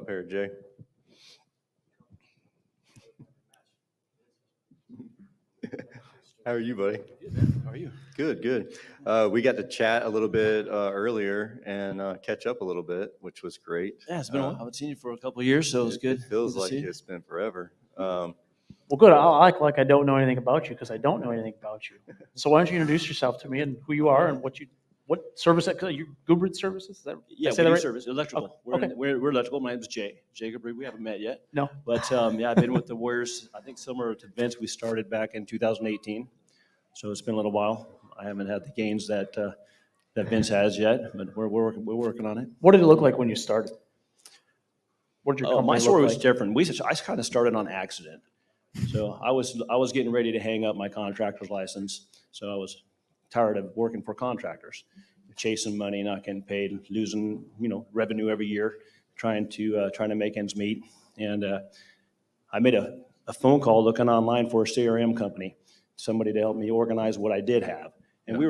up here, Jay. How are you, buddy? Good, man. How are you? Good, good. We got to chat a little bit earlier and catch up a little bit, which was great. Yeah, it's been a while. I haven't seen you for a couple of years, so it was good. It feels Good to like see you. it's been forever. Well, good. I act like I don't know anything about you because I don't know anything about you. So why don't you introduce yourself to me and who you are and what service that you Gubrud Services? Is that, Yeah, did I say we that do right? service, electrical. Okay. We're electrical. My name is Jay Gubrud. We haven't met yet. No. But yeah, I've been with the Warriors, I think similar to Vince, we started back in 2018. So it's been a little while. I haven't had the gains that Vince has yet, but we're working on it. What did it look like when you started? What did your company My story look was like? different. I kind of started on accident. So I was getting ready to hang up my contractor's license. So I was tired of working for contractors, chasing money, not getting paid, losing revenue every year, trying to make ends meet. And I made a phone call looking online for a CRM company, somebody to help me organize what I did have. And we'd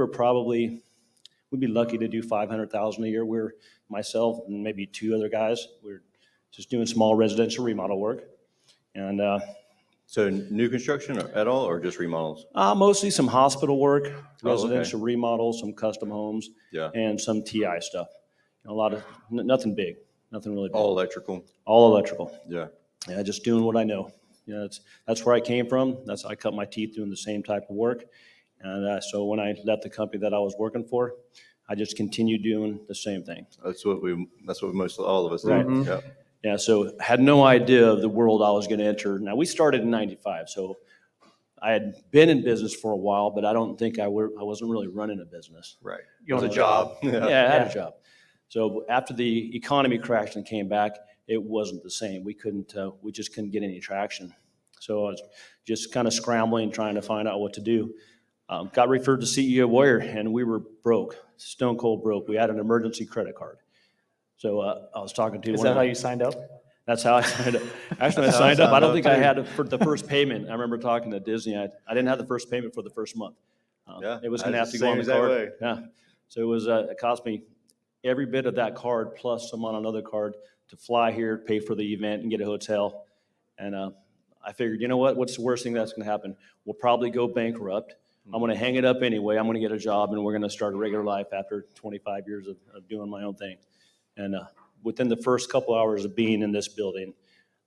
be lucky to do $500,000 a year. We're myself and maybe two other guys. We're just doing small residential remodel work. And So new construction at all, or just remodels? mostly some hospital work, okay. residential remodels, some custom homes, Yeah. and some TI stuff. A lot of nothing big, nothing really big. All electrical? All electrical. Yeah. Yeah, just doing what I know. That's where I came from. I cut my teeth doing the same type of work. And so when I left the company that I was working for, I just continued doing the same thing. That's what most all of us do. Right. Yeah. Yeah, so had no idea of the world I was going to enter. Now, we started in 95, so I had been in business for a while, but I don't think I wasn't really running a business. Right. You It was own a a job. Yeah, I had a job. So after the economy crashed and came back, it wasn't the same. We just couldn't get any traction. So I was just kind of scrambling, trying to find out what to do. Got referred to CEO Warrior, and we were broke, stone cold broke. We had an emergency credit card. So I was talking to Is one that of how the- you signed up? That's how I signed up. Actually, I That's how I signed up. I signed don't up, think I too. had it for the first payment. I remember talking to Disney. I didn't have the first payment for the first month. Yeah, It was I going to have was to the go same on the exact card. way. Yeah. So it was. It cost me every bit of that card plus some on another card to fly here, pay for the event, and get a hotel. And I figured, you know what? What's the worst thing that's going to happen? We'll probably go bankrupt. I'm going to hang it up anyway. I'm going to get a job, and we're going to start a regular life after 25 years of doing my own thing. And within the first couple hours of being in this building,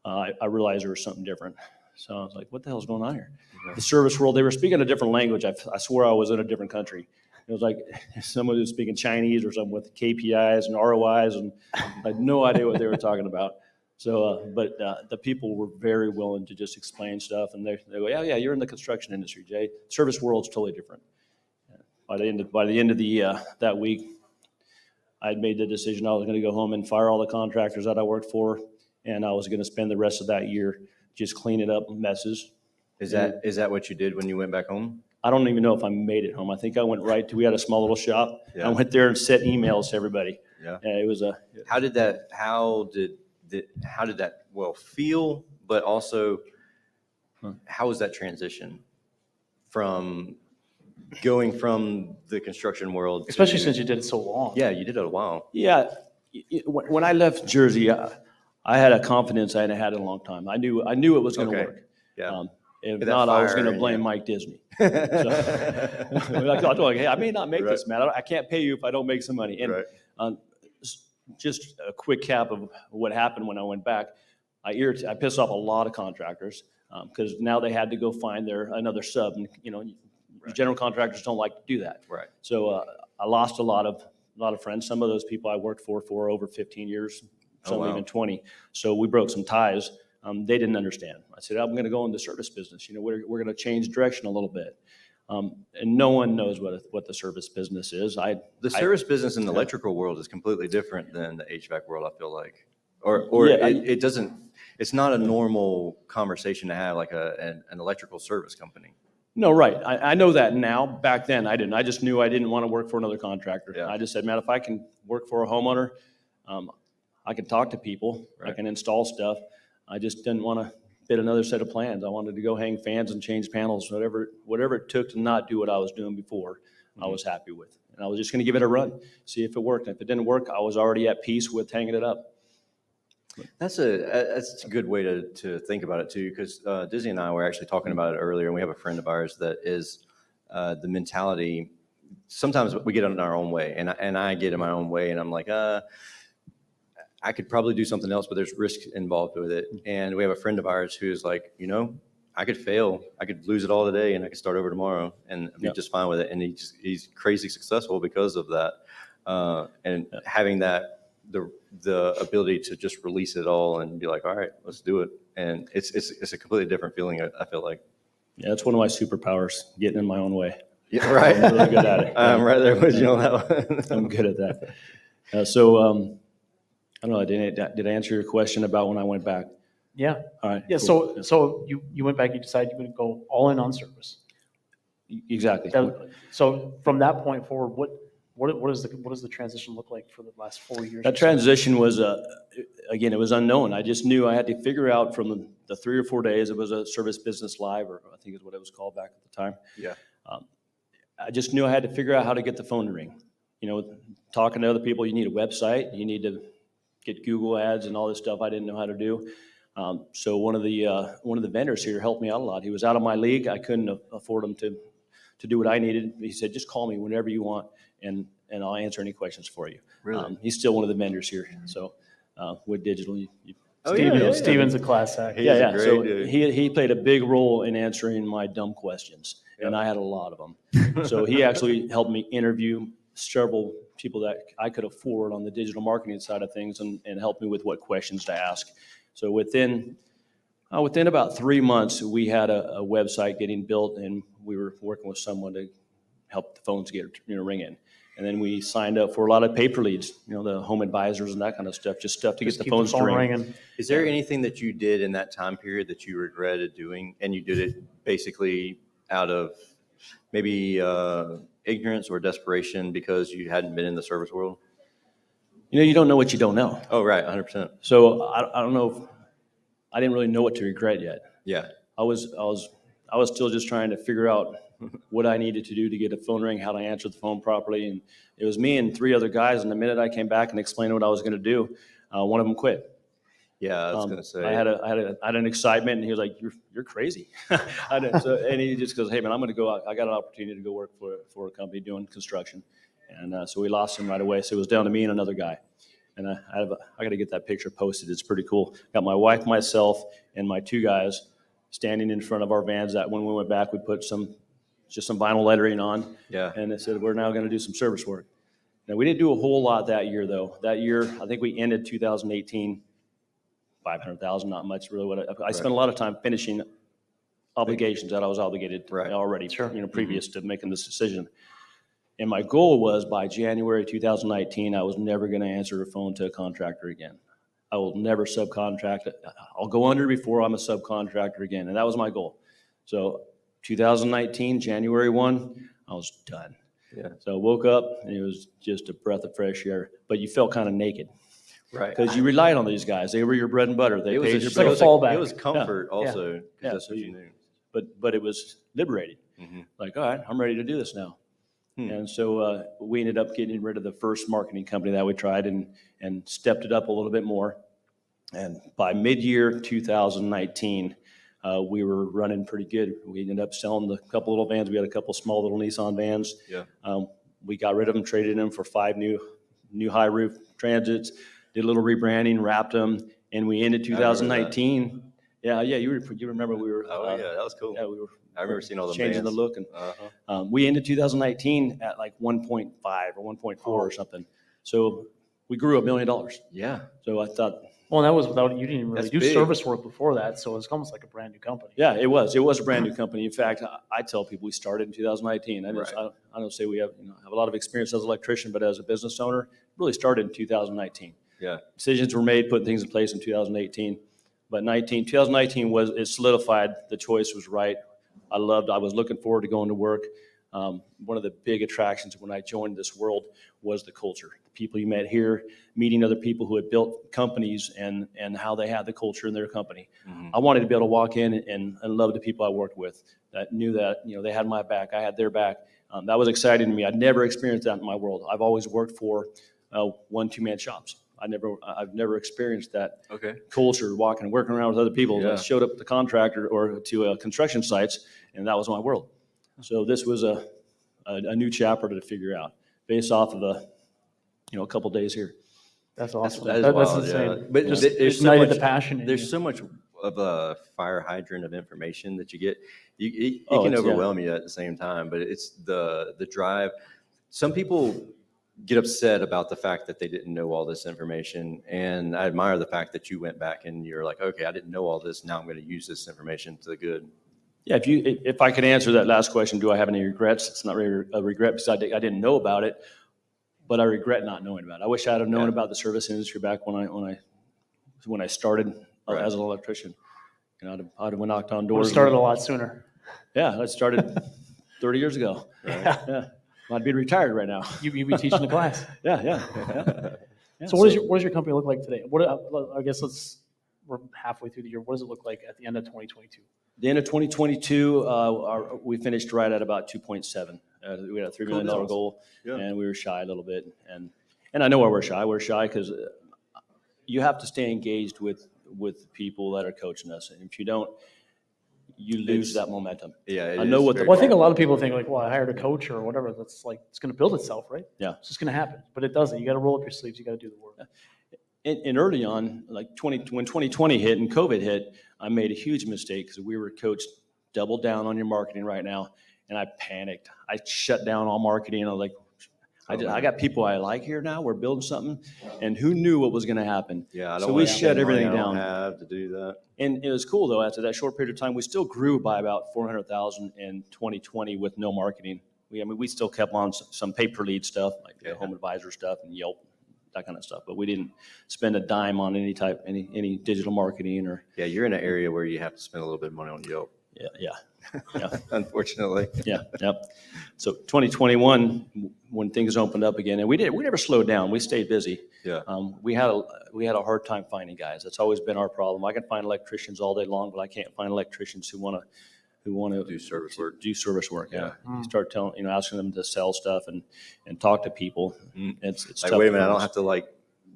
I realized there was something different. So I was like, what the hell's going on here? The service world, they were speaking a different language. I swore I was in a different country. It was like someone who was speaking Chinese or something with KPIs and ROIs, and I had no idea what they were talking about. So, but the people were very willing to just explain stuff, and they go, yeah, you're in the construction industry, Jay. Service world's totally different. By the end of that week, I had made the decision I was going to go home and fire all the contractors that I worked for, and I was going to spend the rest of that year just cleaning up messes. Is that what you did when you went back home? I don't even know if I made it home. I think I went we had a small little shop. Yeah. I went there and sent emails to everybody. Yeah. It was How did that feel, but also how was that transition from going from the construction world to, Especially since you did it so long. yeah, you did it a while. yeah. When I left Jersey, I had a confidence I hadn't had in a long time. I knew it was going to Okay. work. Yeah. If That not, I was fire going to in blame you. Mike Disney. I told him, hey, I may not make Right. this, man. I can't pay you if I don't make some money. And Right. just a quick cap of what happened when I went back. I pissed off a lot of contractors because now they had to go find another sub, and general contractors don't like to do that. Right. So I lost a lot of friends. Some of those people I worked for over 15 years, some wow. even 20. So we broke some ties. They didn't understand. I said, I'm going to go in the service business. We're going to change direction a little bit. And no one knows what the service business is. The service business in the electrical world is completely different than the HVAC world, I feel like. Or Yeah, it doesn't, it's not a normal conversation to have like an electrical service company. No, right. I know that now. Back then, I didn't. I just knew I didn't want to work for another contractor. Yeah. I just said, man, if I can work for a homeowner, I can talk to people. I Right. can install stuff. I just didn't want to fit another set of plans. I wanted to go hang fans and change panels, whatever it took to not do what I was doing before. I was happy with, and I was just going to give it a run, see if it worked. And if it didn't work, I was already at peace with hanging it up. That's a good way to think about it too, because Dizzy and I were actually talking about it earlier, and we have a friend of ours that is the mentality. Sometimes we get in our own way, and I get in my own way, and I'm like, I could probably do something else, but there's risk involved with it. And we have a friend of ours who's like, I could fail, I could lose it all today, and I could start over tomorrow, and be just fine with it. And he's crazy successful because of that, and having that. The ability to just release it all and be like, all right, let's do it. And it's a completely different feeling, I feel like. Yeah, that's one of my superpowers, getting in my own way. Yeah, right. I'm really good at it. I'm right there with you on that one. I'm good at that. I don't know, did I answer your question about when I went back? Yeah. All right. Yeah. cool. So you went back, you decided you're going to go all in on service. Exactly. So from that point forward, what does the transition look like for the last 4 years? That transition was, again, it was unknown. I just knew I had to figure out from the 3 or 4 days, it was a Service Business Live, or I think is what it was called back at the time. Yeah. I just knew I had to figure out how to get the phone to ring. Talking to other people, you need a website, you need to get Google ads and all this stuff I didn't know how to do. So one of the vendors here helped me out a lot. He was out of my league. I couldn't afford him to do what I needed. He said, just call me whenever you want, and I'll answer any questions for you. Really? He's still one of the vendors here. So with digital, Steven's a class act. He's a great So dude. he played a big role in answering my dumb questions, and I had a lot of them. So he actually helped me interview several people that I could afford on the digital marketing side of things, and helped me with what questions to ask. So within about 3 months, we had a website getting built, and we were working with someone to help the phones get ringing. And then we signed up for a lot of paper leads, the home advisors and that kind of stuff, just stuff to get the Keep phones the phone ringing. ringing. Is there anything that you did in that time period that you regretted doing, and you did it basically out of maybe ignorance or desperation because you hadn't been in the service world? You don't know what you don't know. Oh, right, 100%. So I don't know if I didn't really know what to regret yet. Yeah. I was still just trying to figure out what I needed to do to get a phone ring, how to answer the phone properly. And it was me and 3 other guys. And the minute I came back and explained what I was going to do, one of them quit. Yeah, I was going to say. I had an excitement, and he was like, "You're crazy." And he just goes, "Hey man, I'm going to go. I got an opportunity to go work for a company doing construction," and so we lost him right away. So it was down to me and another guy. And I got to get that picture posted. It's pretty cool. Got my wife, myself, and my 2 guys standing in front of our vans. That when we went back, we put some vinyl lettering on. Yeah. And they said, we're now going to do some service work. Now, we didn't do a whole lot that year, though. That year, I think we ended 2018, $500,000, not much really. I spent a lot of time finishing obligations that I was obligated already, previous to making this decision. And my goal was by January 2019, I was never going to answer a phone to a contractor again. I will never subcontract. I'll go under before I'm a subcontractor again. And that was my goal. So 2019, January 1, I was done. Yeah. So I woke up, and it was just a breath of fresh air. But you felt kind of naked. Right. Because you relied on these guys. They were your bread and butter. They paid your like a bills. fallback. It was comfort also. 'Cause Yeah, that's so what you knew. But it was liberating. Mhm. Like, all right, I'm ready to do this now. And so we ended up getting rid of the first marketing company that we tried and stepped it up a little bit more. And by mid-year 2019, we were running pretty good. We ended up selling a couple little vans. We had a couple small little Nissan vans. Yeah. We got rid of them, traded them for 5 new high roof Transits, did a little rebranding, wrapped them, and we ended 2019. Yeah, you remember we were. Oh, yeah, that was cool. Yeah, we were. I remember seeing all the changing bands. the look, and Uh-huh. we ended 2019 at like 1.5 or 1.4 or something. So we grew $1 million. Yeah. So I thought, Well, that was without, you didn't even really That's do big. service work before that, so it's almost like a brand new company. yeah, it was a brand new company. In fact, I tell people we started in 2019. I Right. don't say we have a lot of experience as an electrician, but as a business owner, really started in 2019. Yeah. Decisions were made, putting things in place in 2018. But 2019 it solidified, the choice was right. I was looking forward to going to work. One of the big attractions when I joined this world was the culture. The people you met here, meeting other people who had built companies and how they had the culture in their company. Mhm. I wanted to be able to walk in and love the people I worked with, that knew that they had my back, I had their back. That was exciting to me. I'd never experienced that in my world. I've always worked for 1-2 man shops. I've never experienced that Okay. culture, working around with other people. Yeah. I showed up at the contractor or to construction sites, and that was my world. So this was a new chapter to figure out based off of a couple days here. That's awesome. That is That's wild, insane. yeah. But Just there's so ignited much, the passion in there's you. so much of a fire hydrant of information that you get. It Oh, can it's- yeah. overwhelm you at the same time, but it's the drive. Some people get upset about the fact that they didn't know all this information, and I admire the fact that you went back and you're like, okay, I didn't know all this. Now I'm going to use this information to the good. Yeah, if I could answer that last question, do I have any regrets? It's not really a regret because I didn't know about it, but I regret not knowing about it. I wish I had known about the service industry back when I started as an electrician. I'd have knocked on Would doors. have started a lot sooner. Yeah, I started 30 years ago. Yeah, I'd be retired right now. You'd be teaching the class. Yeah. So what does your company look like today? I guess we're halfway through the year. What does it look like at the end of 2022? The end of 2022, we finished right at about 2.7. We had a $3 million goal, and we were shy a little bit. And I know why we're shy. We're shy because you have to stay engaged with people that are coaching us. And if you don't, you lose that momentum. Yeah, I know what Well, I think a lot of people think like, well, I hired a coach or whatever. That's like, it's going to build itself, right? Yeah. It's just going to happen. But it doesn't. You got to roll up your sleeves. You got to do the work. And early on, like when 2020 hit and COVID hit, I made a huge mistake because we were coached, double down on your marketing right now. And I panicked. I shut down all marketing. I was like, I got people I like here now. We're building something. And who knew what was going to happen? Yeah, I don't So we want to shut spend everything money I don't down. have to do that. And it was cool though. After that short period of time, we still grew by about 400,000 in 2020 with no marketing. We still kept on some pay-per-lead stuff like home advisor stuff and Yelp, that kind of stuff. But we didn't spend a dime on any digital marketing or. Yeah, you're in an area where you have to spend a little bit of money on Yelp. Yeah. Unfortunately. Yep. So 2021, when things opened up again, and we never slowed down. We stayed busy. Yeah. We had a hard time finding guys. That's always been our problem. I can find electricians all day long, but I can't find electricians who want to Do service work. Do service work. Yeah. You start asking them to sell stuff and talk to people. It's Like, tough. wait a minute, I don't have to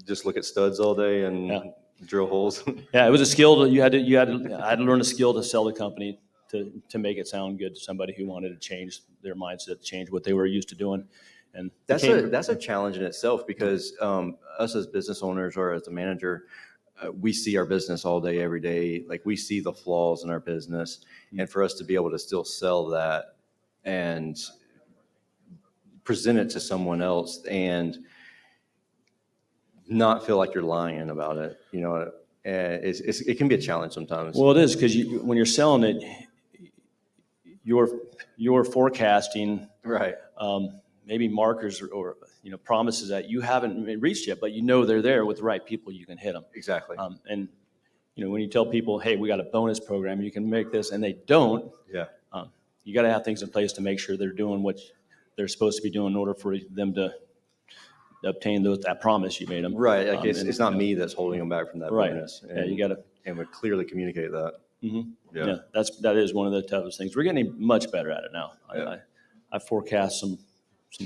just look at studs all day and drill holes. Yeah, it was a skill that I had to learn a skill to sell the company to make it sound good to somebody who wanted to change their mindset, change what they were used to doing. And That's a challenge in itself because us as business owners or as a manager, we see our business all day, every day. Like we see the flaws in our business, and for us to be able to still sell that and present it to someone else and not feel like you're lying about it, it can be a challenge sometimes. well, it is because when you're selling it, you're forecasting Right. maybe markers or promises that you haven't reached yet, but they're there with the right people. You can hit them. Exactly. And when you tell people, hey, we got a bonus program, you can make this, and they don't, Yeah. you got to have things in place to make sure they're doing what they're supposed to be doing in order for them to obtain that promise you made them. Right. Like it's not me that's holding them back from that Right. bonus. Yeah, you got to. And we clearly communicate that. Yeah, that is one of the toughest things. We're getting much better at it now. Yeah. I forecast some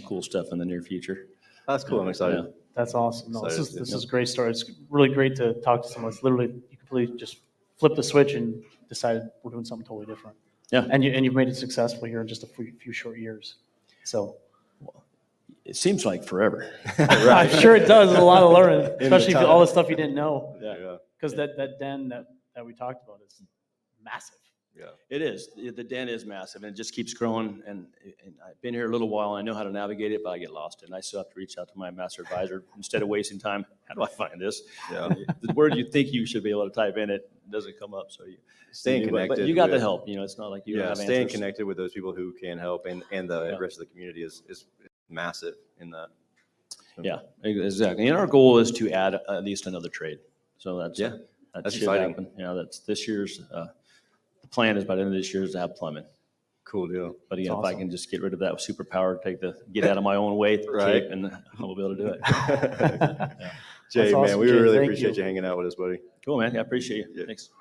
cool stuff in the near future. That's cool. I'm excited. Yeah. That's awesome. No, this Excited. is a great story. It's really great to talk to someone. It's literally, you completely just flip the switch and decided we're doing something totally different. Yeah. And you've made it successful here in just a few short years. So It seems like forever. I'm sure it does. There's a lot of learning, especially time. all the stuff you didn't know. Yeah. Because that den that we talked about is massive. Yeah. It is. The den is massive, and it just keeps growing. And I've been here a little while. I know how to navigate it, but I get lost, and I still have to reach out to my master advisor instead of wasting time. How do I find this? Yeah. The word you think you should be able to type in, it doesn't come up. So Staying connected. But you got the with- help. It's not like you don't have staying answers. connected with those people who can help and the rest of the community is massive in that. Yeah, exactly. And our goal is to add at least another trade. So that that's should exciting. happen. That's this year's. The plan is by the end of this year is to have plumbing. Cool deal. But again, That's if I awesome. can just get rid of that superpower, get out of my own way, Right. and I will be able to do it. Jay, That's awesome, man, we Jay. really Thank appreciate you. you hanging out with us, buddy. Cool, man. I appreciate you. Yeah. Thanks.